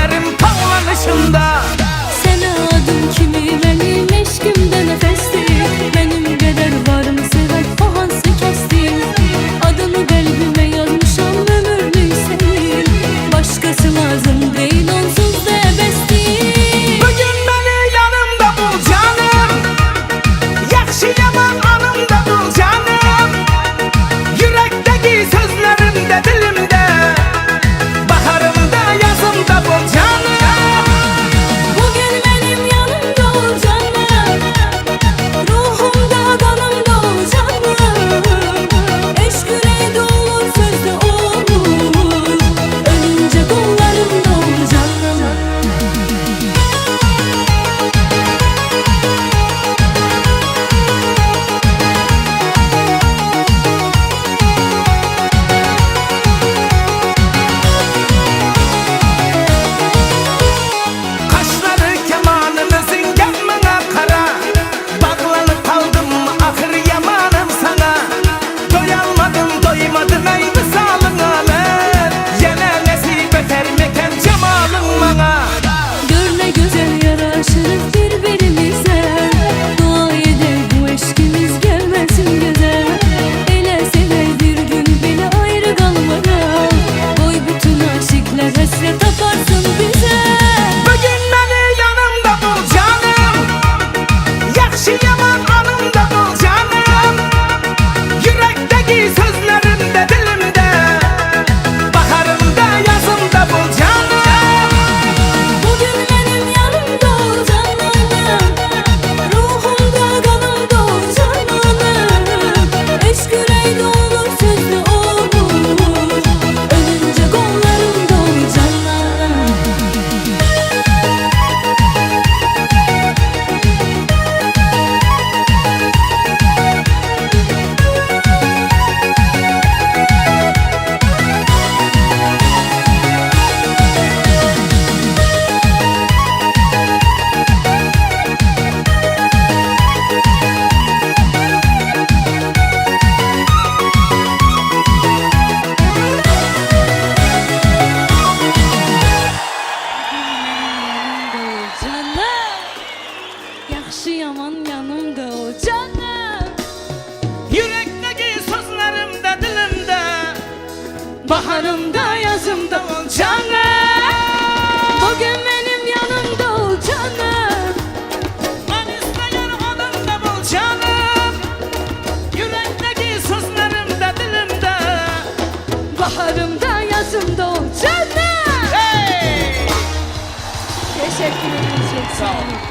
gözlerim tavlanışında. Sene adım kimi benim eşkimde nefestir. Benim kadar var mı sever o hansı kestir. Adını kalbime yazmışam ömürlük senin. Başkası lazım değil onsuz da ebestir. Bugün beni yanımda bul canım, yaxşı yaman anımda bul canım. Yürekteki sözlerimde dilimde, baharımda yazımda bul canım. Bugün benim yanımda ol canım, ruhumda kanımda ol canım. Eşk yüreğde olur sözde olur, ölünce kollarımda ol canım. Kaşları kemanımızın gelmene kara, bağlanıp kaldım ahır yamanım sana. Doyalmadım doymadım ey visalın alır, yine nesip öter meken cemalın bana. Gör ne güzel yaraşır birbirimize. Dua eder bu eşkimiz gelmesin güzel. Ele sever bir gün bile ayrı kalmadan. Oy bütün aşıklar hasret atarsın bize. Bugün beni yanımda bul canım, yaxşı yaman anımda bul canım. Yürekteki sözlerimde dilimde, baharımda yazımda bul canım. Bugün benim yanımda ol canım, ruhumda kanımda ol canım. Eşk yüreğde olur sözde olur, ölünce kollarımda ol canım. Canım, yaxşı yaman yanımda ol canım. Yürekteki sözlerimde dilimde, baharımda yazımda ol canım. Bugün benim yanımda ol canım. Ben isteyen adımda bul canım. Yürekteki sözlerimde dilimde, Baharımda yazımda ol canım. hey! Teşekkür ederim. Çok sağ olun.